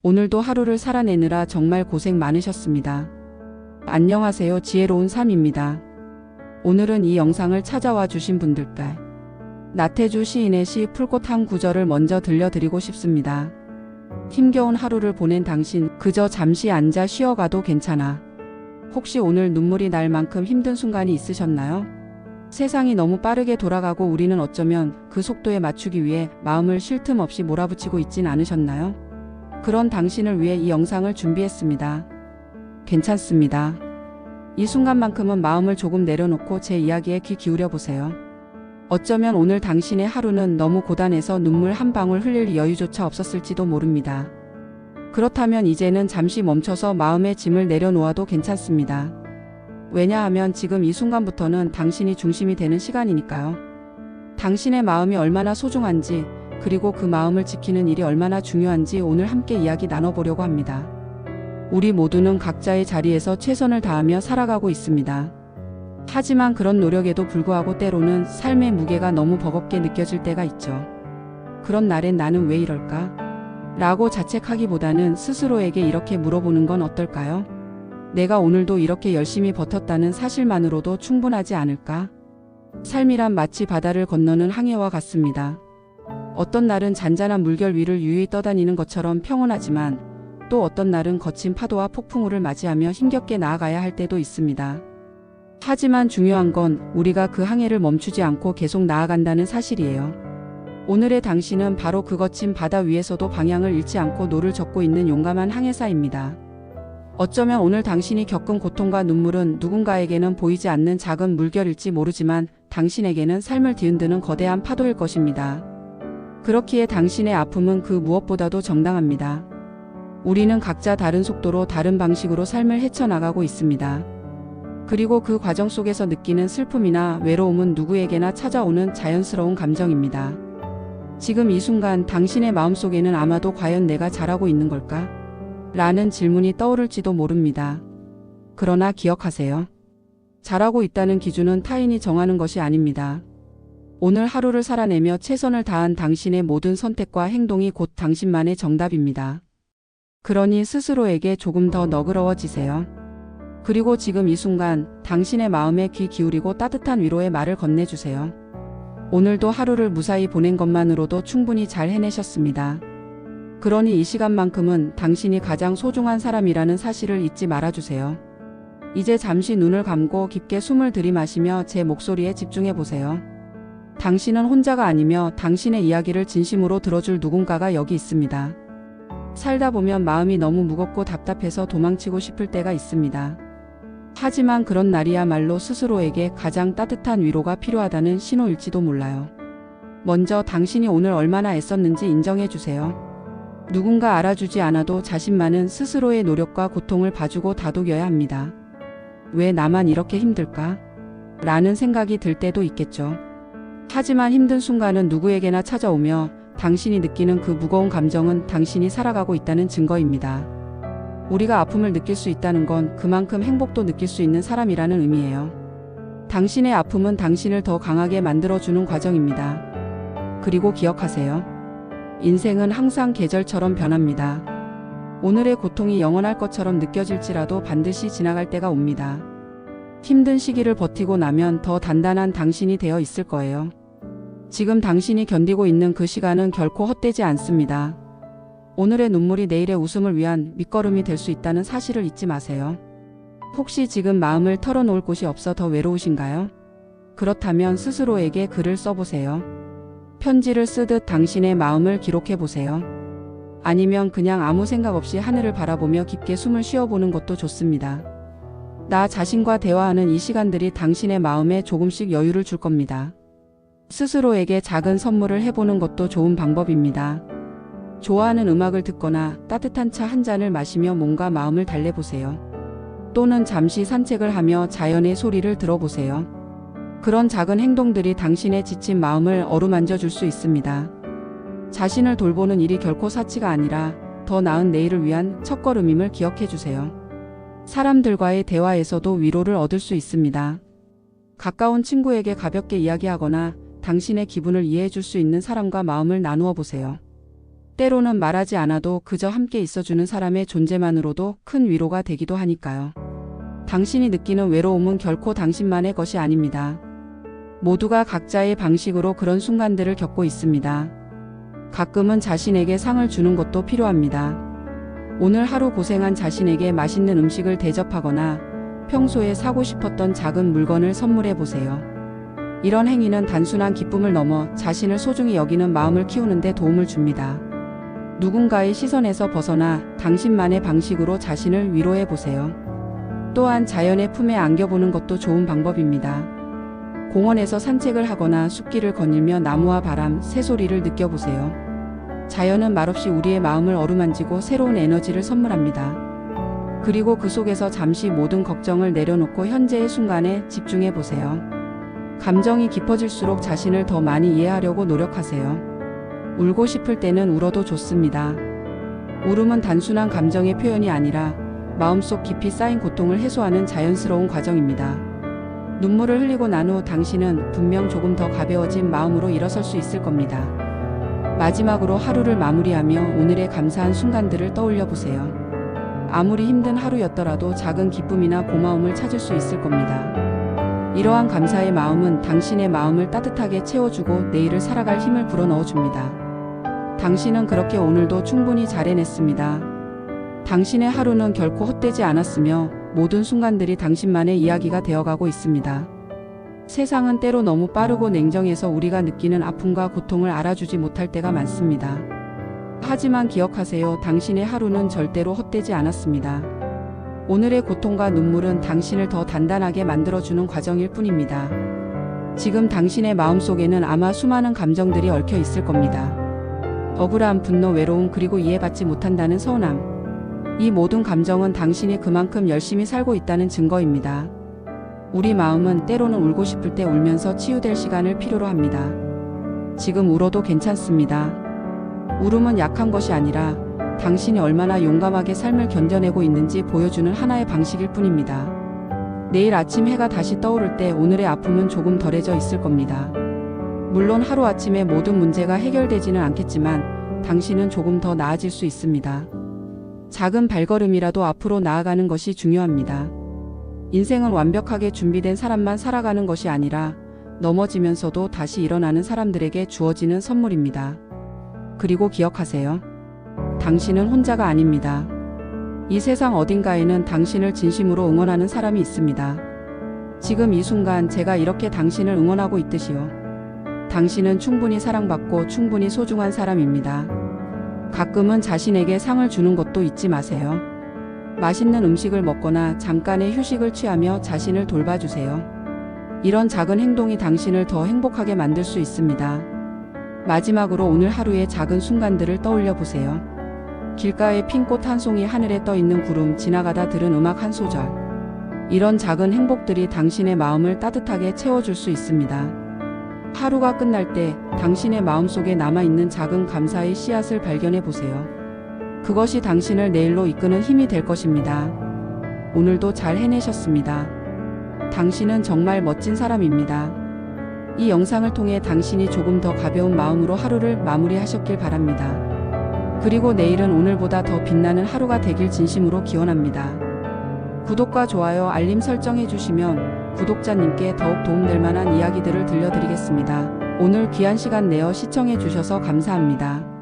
오늘도 하루를 살아내느라 정말 고생 많으셨습니다. 안녕하세요. 지혜로운 삶입니다. 오늘은 이 영상을 찾아와 주신 분들께 나태주 시인의 시 풀꽃 한 구절을 먼저 들려드리고 싶습니다. 힘겨운 하루를 보낸 당신, 그저 잠시 앉아 쉬어가도 괜찮아. 혹시 오늘 눈물이 날 만큼 힘든 순간이 있으셨나요? 세상이 너무 빠르게 돌아가고 우리는 어쩌면 그 속도에 맞추기 위해 마음을 쉴 틈 없이 몰아붙이고 있진 않으셨나요? 그런 당신을 위해 이 영상을 준비했습니다. 괜찮습니다. 이 순간만큼은 마음을 조금 내려놓고 제 이야기에 귀 기울여 보세요. 어쩌면 오늘 당신의 하루는 너무 고단해서 눈물 한 방울 흘릴 여유조차 없었을지도 모릅니다. 그렇다면 이제는 잠시 멈춰서 마음의 짐을 내려놓아도 괜찮습니다. 왜냐하면 지금 이 순간부터는 당신이 중심이 되는 시간이니까요. 당신의 마음이 얼마나 소중한지, 그리고 그 마음을 지키는 일이 얼마나 중요한지 오늘 함께 이야기 나눠보려고 합니다. 우리 모두는 각자의 자리에서 최선을 다하며 살아가고 있습니다. 하지만 그런 노력에도 불구하고 때로는 삶의 무게가 너무 버겁게 느껴질 때가 있죠. 그런 날엔 나는 왜 이럴까? 라고 자책하기보다는 스스로에게 이렇게 물어보는 건 어떨까요? 내가 오늘도 이렇게 열심히 버텼다는 사실만으로도 충분하지 않을까? 삶이란 마치 바다를 건너는 항해와 같습니다. 어떤 날은 잔잔한 물결 위를 유유히 떠다니는 것처럼 평온하지만 또 어떤 날은 거친 파도와 폭풍우를 맞이하며 힘겹게 나아가야 할 때도 있습니다. 하지만 중요한 건 우리가 그 항해를 멈추지 않고 계속 나아간다는 사실이에요. 오늘의 당신은 바로 그 거친 바다 위에서도 방향을 잃지 않고 노를 젓고 있는 용감한 항해사입니다. 어쩌면 오늘 당신이 겪은 고통과 눈물은 누군가에게는 보이지 않는 작은 물결일지 모르지만 당신에게는 삶을 뒤흔드는 거대한 파도일 것입니다. 그렇기에 당신의 아픔은 그 무엇보다도 정당합니다. 우리는 각자 다른 속도로 다른 방식으로 삶을 헤쳐나가고 있습니다. 그리고 그 과정 속에서 느끼는 슬픔이나 외로움은 누구에게나 찾아오는 자연스러운 감정입니다. 지금 이 순간 당신의 마음속에는 아마도 과연 내가 잘하고 있는 걸까? 라는 질문이 떠오를지도 모릅니다. 그러나 기억하세요. 잘하고 있다는 기준은 타인이 정하는 것이 아닙니다. 오늘 하루를 살아내며 최선을 다한 당신의 모든 선택과 행동이 곧 당신만의 정답입니다. 그러니 스스로에게 조금 더 너그러워지세요. 그리고 지금 이 순간 당신의 마음에 귀 기울이고 따뜻한 위로의 말을 건네주세요. 오늘도 하루를 무사히 보낸 것만으로도 충분히 잘 해내셨습니다. 그러니 이 시간만큼은 당신이 가장 소중한 사람이라는 사실을 잊지 말아주세요. 이제 잠시 눈을 감고 깊게 숨을 들이마시며 제 목소리에 집중해보세요. 당신은 혼자가 아니며 당신의 이야기를 진심으로 들어줄 누군가가 여기 있습니다. 살다 보면 마음이 너무 무겁고 답답해서 도망치고 싶을 때가 있습니다. 하지만 그런 날이야말로 스스로에게 가장 따뜻한 위로가 필요하다는 신호일지도 몰라요. 먼저 당신이 오늘 얼마나 애썼는지 인정해주세요. 누군가 알아주지 않아도 자신만은 스스로의 노력과 고통을 봐주고 다독여야 합니다. 왜 나만 이렇게 힘들까? 라는 생각이 들 때도 있겠죠. 하지만 힘든 순간은 누구에게나 찾아오며 당신이 느끼는 그 무거운 감정은 당신이 살아가고 있다는 증거입니다. 우리가 아픔을 느낄 수 있다는 건 그만큼 행복도 느낄 수 있는 사람이라는 의미예요. 당신의 아픔은 당신을 더 강하게 만들어주는 과정입니다. 그리고 기억하세요. 인생은 항상 계절처럼 변합니다. 오늘의 고통이 영원할 것처럼 느껴질지라도 반드시 지나갈 때가 옵니다. 힘든 시기를 버티고 나면 더 단단한 당신이 되어 있을 거예요. 지금 당신이 견디고 있는 그 시간은 결코 헛되지 않습니다. 오늘의 눈물이 내일의 웃음을 위한 밑거름이 될 수 있다는 사실을 잊지 마세요. 혹시 지금 마음을 털어놓을 곳이 없어 더 외로우신가요? 그렇다면 스스로에게 글을 써보세요. 편지를 쓰듯 당신의 마음을 기록해보세요. 아니면 그냥 아무 생각 없이 하늘을 바라보며 깊게 숨을 쉬어보는 것도 좋습니다. 나 자신과 대화하는 이 시간들이 당신의 마음에 조금씩 여유를 줄 겁니다. 스스로에게 작은 선물을 해보는 것도 좋은 방법입니다. 좋아하는 음악을 듣거나 따뜻한 차 한 잔을 마시며 몸과 마음을 달래보세요. 또는 잠시 산책을 하며 자연의 소리를 들어보세요. 그런 작은 행동들이 당신의 지친 마음을 어루만져 줄 수 있습니다. 자신을 돌보는 일이 결코 사치가 아니라 더 나은 내일을 위한 첫걸음임을 기억해 주세요. 사람들과의 대화에서도 위로를 얻을 수 있습니다. 가까운 친구에게 가볍게 이야기하거나 당신의 기분을 이해해 줄 수 있는 사람과 마음을 나누어 보세요. 때로는 말하지 않아도 그저 함께 있어주는 사람의 존재만으로도 큰 위로가 되기도 하니까요. 당신이 느끼는 외로움은 결코 당신만의 것이 아닙니다. 모두가 각자의 방식으로 그런 순간들을 겪고 있습니다. 가끔은 자신에게 상을 주는 것도 필요합니다. 오늘 하루 고생한 자신에게 맛있는 음식을 대접하거나 평소에 사고 싶었던 작은 물건을 선물해 보세요. 이런 행위는 단순한 기쁨을 넘어 자신을 소중히 여기는 마음을 키우는 데 도움을 줍니다. 누군가의 시선에서 벗어나 당신만의 방식으로 자신을 위로해 보세요. 또한 자연의 품에 안겨보는 것도 좋은 방법입니다. 공원에서 산책을 하거나 숲길을 거닐며 나무와 바람, 새소리를 느껴보세요. 자연은 말없이 우리의 마음을 어루만지고 새로운 에너지를 선물합니다. 그리고 그 속에서 잠시 모든 걱정을 내려놓고 현재의 순간에 집중해 보세요. 감정이 깊어질수록 자신을 더 많이 이해하려고 노력하세요. 울고 싶을 때는 울어도 좋습니다. 울음은 단순한 감정의 표현이 아니라 마음속 깊이 쌓인 고통을 해소하는 자연스러운 과정입니다. 눈물을 흘리고 난 후 당신은 분명 조금 더 가벼워진 마음으로 일어설 수 있을 겁니다. 마지막으로 하루를 마무리하며 오늘의 감사한 순간들을 떠올려 보세요. 아무리 힘든 하루였더라도 작은 기쁨이나 고마움을 찾을 수 있을 겁니다. 이러한 감사의 마음은 당신의 마음을 따뜻하게 채워주고 내일을 살아갈 힘을 불어넣어줍니다. 당신은 그렇게 오늘도 충분히 잘 해냈습니다. 당신의 하루는 결코 헛되지 않았으며 모든 순간들이 당신만의 이야기가 되어가고 있습니다. 세상은 때로 너무 빠르고 냉정해서 우리가 느끼는 아픔과 고통을 알아주지 못할 때가 많습니다. 하지만 기억하세요. 당신의 하루는 절대로 헛되지 않았습니다. 오늘의 고통과 눈물은 당신을 더 단단하게 만들어주는 과정일 뿐입니다. 지금 당신의 마음속에는 아마 수많은 감정들이 얽혀 있을 겁니다. 억울함, 분노, 외로움, 그리고 이해받지 못한다는 서운함. 이 모든 감정은 당신이 그만큼 열심히 살고 있다는 증거입니다. 우리 마음은 때로는 울고 싶을 때 울면서 치유될 시간을 필요로 합니다. 지금 울어도 괜찮습니다. 울음은 약한 것이 아니라 당신이 얼마나 용감하게 삶을 견뎌내고 있는지 보여주는 하나의 방식일 뿐입니다. 내일 아침 해가 다시 떠오를 때 오늘의 아픔은 조금 덜해져 있을 겁니다. 물론 하루아침에 모든 문제가 해결되지는 않겠지만 당신은 조금 더 나아질 수 있습니다. 작은 발걸음이라도 앞으로 나아가는 것이 중요합니다. 인생은 완벽하게 준비된 사람만 살아가는 것이 아니라 넘어지면서도 다시 일어나는 사람들에게 주어지는 선물입니다. 그리고 기억하세요. 당신은 혼자가 아닙니다. 이 세상 어딘가에는 당신을 진심으로 응원하는 사람이 있습니다. 지금 이 순간 제가 이렇게 당신을 응원하고 있듯이요. 당신은 충분히 사랑받고 충분히 소중한 사람입니다. 가끔은 자신에게 상을 주는 것도 잊지 마세요. 맛있는 음식을 먹거나 잠깐의 휴식을 취하며 자신을 돌봐주세요. 이런 작은 행동이 당신을 더 행복하게 만들 수 있습니다. 마지막으로 오늘 하루의 작은 순간들을 떠올려 보세요. 길가에 핀 꽃 한 송이, 하늘에 떠 있는 구름, 지나가다 들은 음악 한 소절. 이런 작은 행복들이 당신의 마음을 따뜻하게 채워줄 수 있습니다. 하루가 끝날 때 당신의 마음속에 남아있는 작은 감사의 씨앗을 발견해 보세요. 그것이 당신을 내일로 이끄는 힘이 될 것입니다. 오늘도 잘 해내셨습니다. 당신은 정말 멋진 사람입니다. 이 영상을 통해 당신이 조금 더 가벼운 마음으로 하루를 마무리하셨길 바랍니다. 그리고 내일은 오늘보다 더 빛나는 하루가 되길 진심으로 기원합니다. 구독과 좋아요, 알림 설정해 주시면 구독자님께 더욱 도움될 만한 이야기들을 들려드리겠습니다. 오늘 귀한 시간 내어 시청해 주셔서 감사합니다.